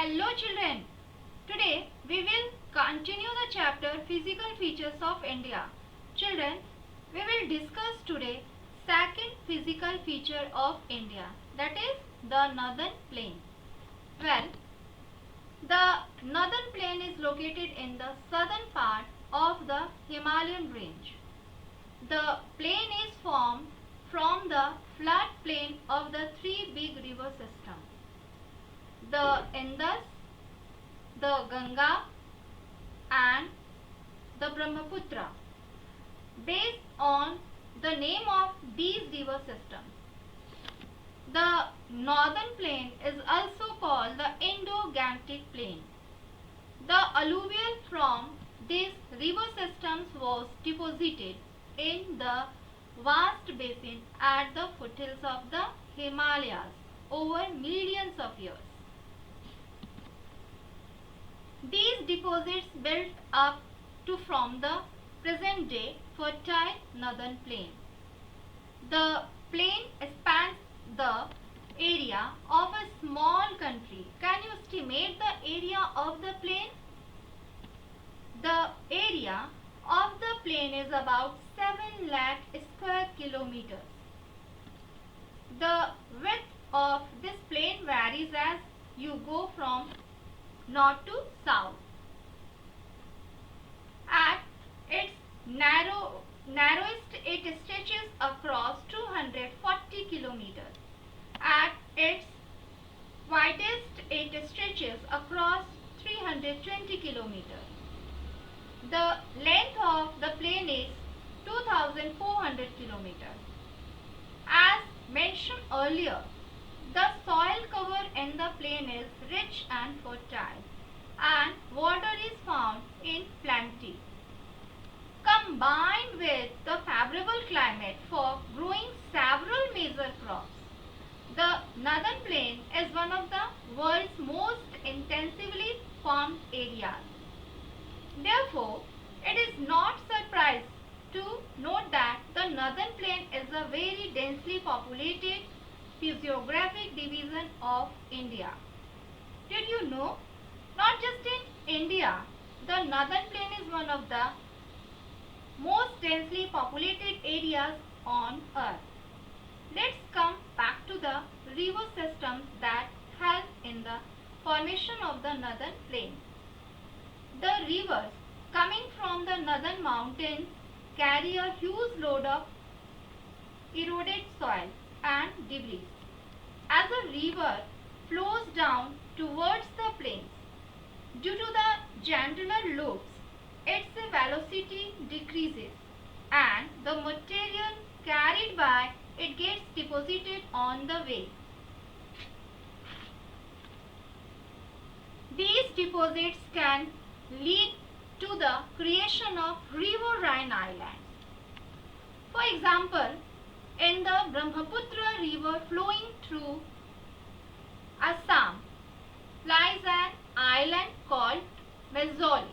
Hello children. Today we will continue the chapter Physical Features of India. Children, we will discuss today second physical feature of India, that is the Northern Plain. Well, the Northern Plain is located in the southern part of the Himalayan range. The plain is formed from the flat plain of the three big river systems, the Indus, the Ganga and the Brahmaputra, based on the name of these river systems. The northern plain is also called the Indo-Gangetic plain. The alluvial from these river systems was deposited in the vast basin at the foothills of the Himalayas over millions of years. These deposits built up to form the present day fertile northern plain. The plain spans the area of a small country. Can you estimate the area of the plain? The area of the plain is about 7 lakh square kilometers. The width of this plain varies as you go from north to south. At its narrowest, it stretches across 240 kilometers. At its widest, it stretches across 320 kilometers. The length of the plain is 2400 kilometers. As mentioned earlier, the soil cover in the plain is rich and fertile, and water is found in plenty. Combined with the favorable climate for growing several major crops, the northern plain is one of the world's most intensively farmed areas. Therefore, it is not surprising to note that the northern plain is a very densely populated physiographic division of India. Did you know? Not just in India, the northern plain is one of the most densely populated areas on earth. Let's come back to the river systems that help in the formation of the northern plain. The rivers coming from the northern mountains carry a huge load of eroded soil and debris. As a river flows down towards the plains, due to the gentler slopes, its velocity decreases and the material carried by it gets deposited on the way. These deposits can lead to the creation of riverine islands. For example, in the Brahmaputra river flowing through Assam lies an island called Majuli.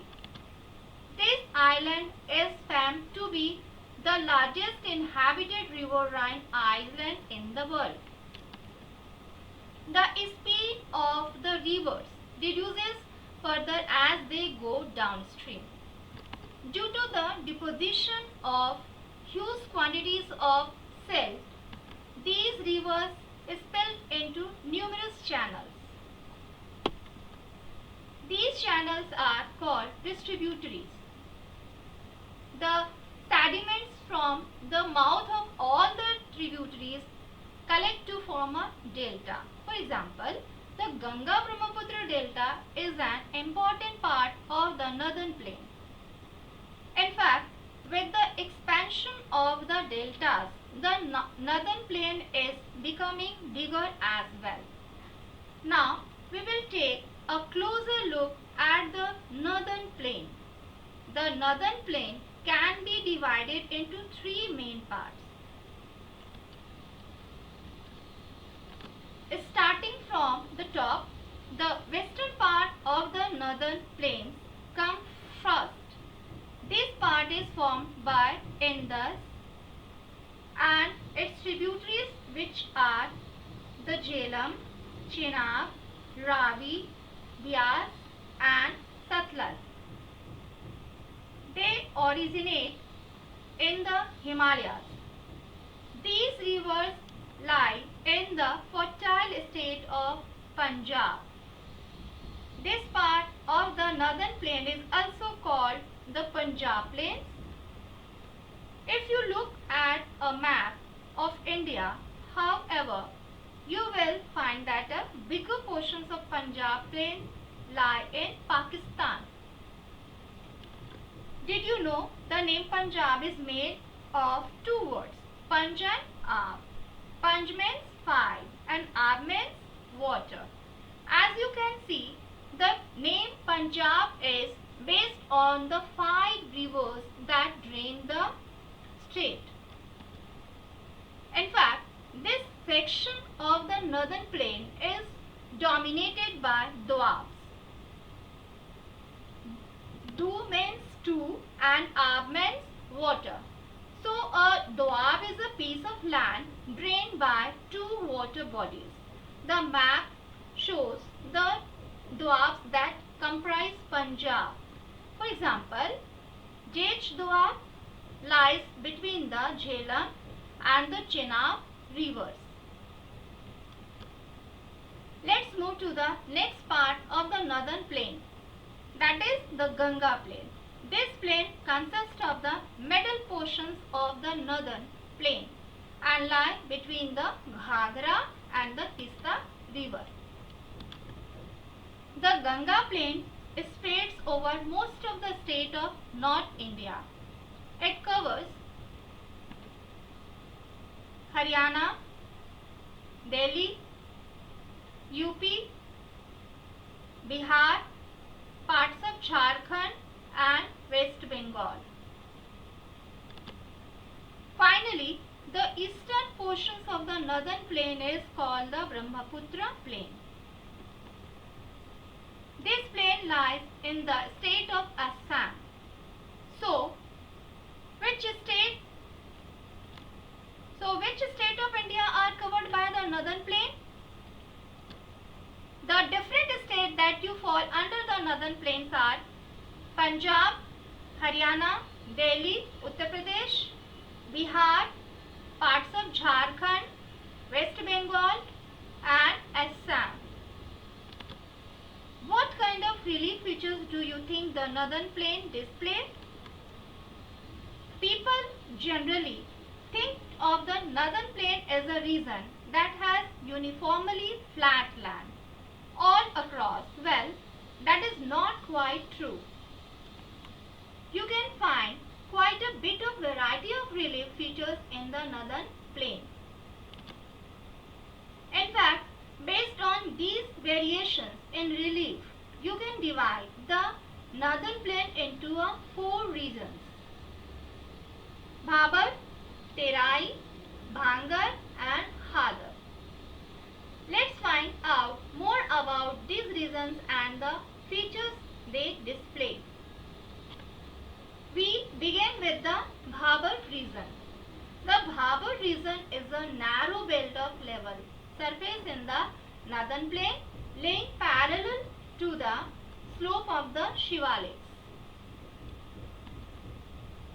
This island is found to be the largest inhabited riverine island in the world. The speed of the rivers reduces further as they go downstream. Due to the deposition of huge quantities of silt, these rivers spill into numerous channels. These channels are called distributaries. The sediments from the mouth of all the tributaries collect to form a delta. For example, the Ganga-Brahmaputra delta is an important part of the northern plain. In fact, with the expansion of the deltas, the northern plain is becoming bigger as well. Now, we will take a closer look at the northern plain. The northern plain can be divided into three main parts. Starting from the top, the western part of the northern plains comes first. This part is formed by Indus and its tributaries, which are the Jhelum, Chenab, Ravi, Bias, and Satluj. They originate in the Himalayas. These rivers lie in the fertile state of Punjab. This part of the northern plain is also called the Punjab Plains. If you look at a map of India, however, you will find that a bigger portions of Punjab Plain lie in Pakistan. Did you know the name Punjab is made of two words, Panj and Aab. Panj means 5 and Aab means water. As you can see, the name Punjab is based on the 5 rivers that drain the state. In fact, this section of the northern plain is dominated by Doabs. Do means two and Aab means water. So a doab is a piece of land drained by two water bodies. The map shows the doabs that comprise Punjab. For example, Jech Doab lies between the Jhelum and the Chenab rivers. Let's move to the next part of the northern plain, that is the Ganga plain. This plain consists of the middle portions of the northern plain and lie between the Ghagra and the Tista river. The Ganga plain spreads over most of the state of North India. It covers Haryana, Delhi, UP, Bihar, parts of Jharkhand and West Bengal. Finally, the eastern portions of the northern plain is called the Brahmaputra plain. This plain lies in the state of Assam. So, which state of India are covered by the northern plain? The different states that you fall under the northern plains are Punjab, Haryana, Delhi, Uttar Pradesh, Bihar, parts of Jharkhand, West Bengal and Assam. What kind of relief features do you think the northern plain displays? People generally think of the northern plain as a region that has uniformly flat land all across. Well, that is not quite true. You can find quite a bit of variety of relief features in the northern plain. In fact, based on these variations in relief, you can divide the northern plain into 4 regions: Bhabar, Terai, Bhangar and Hadar. Let's find out more about these regions and the features they display. We begin with the Bhabar region. The Bhabar region is a narrow belt of level surface in the northern plain laying parallel to the slope of the Shivaliks.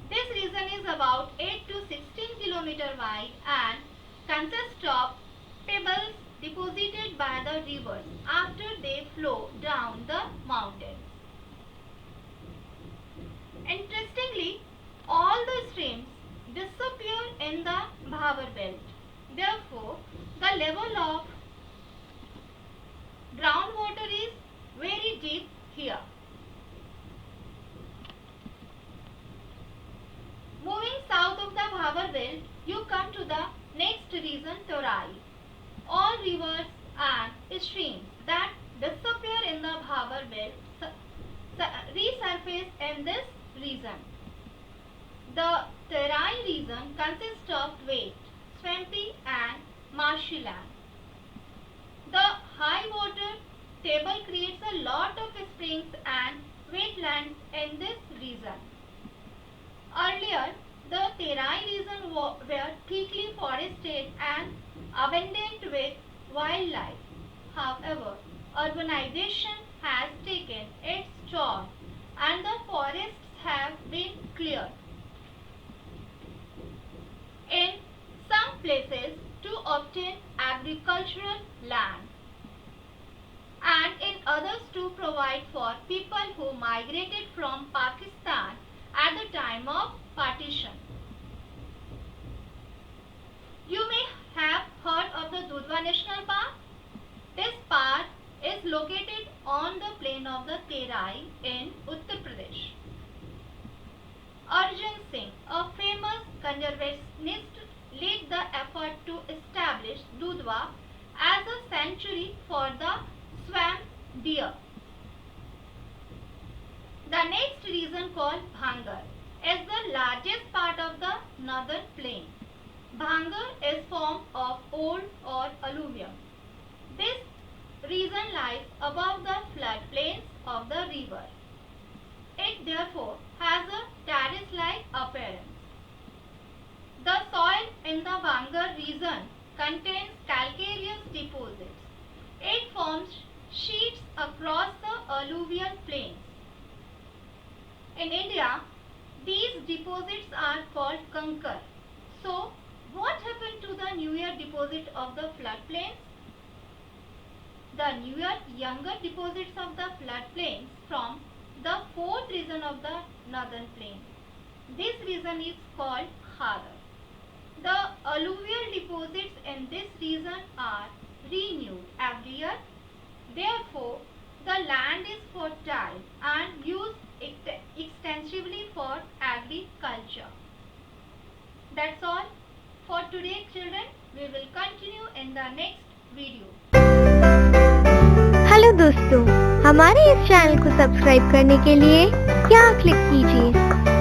This region is about 8 to 16 km wide and consists of pebbles deposited by the rivers after they flow down the mountains. Interestingly, all the streams disappear in the Bhabar belt. Therefore, the level of groundwater is very deep here. Moving south of the Bhabar belt, you come to the next region, Terai. All rivers and streams that disappear in the Bhabar belt resurface in this region. The Terai region consists of wet, swampy and marshy land. The high water table creates a lot of springs and wetlands in this region. Earlier, the Terai region were thickly forested and abundant with wildlife. However, urbanization has taken its toll and the forests have been cleared. In some places to obtain agricultural land, and in others to provide for people who migrated from Pakistan at the time of partition. You may have heard of the Dudhwa National Park. This park is located on the plain of the Terai in Uttar Pradesh. Arjun Singh, a famous conservationist, led the effort to establish Dudhwa as a sanctuary for the swamp deer. The next region, called Bhangar, is the largest part of the northern plain. Bhangar is formed of old or alluvium. This region lies above the floodplains of the river. It therefore has a terrace-like appearance. The soil in the Bhangar region contains calcareous deposits. It forms sheets across the alluvial plains. In India, these deposits are called kankar. So, what happened to the newer deposit of the floodplains? The newer, younger deposits of the floodplains from the fourth region of the northern plain. This region is called Khadar. The alluvial deposits in this region are renewed every year. Therefore, the land is fertile and used extensively for agriculture. That's all for today, children. We will continue in the next video. Hello दोस्तों, हमारे इस channel को subscribe करने के लिए यहाँ click कीजिए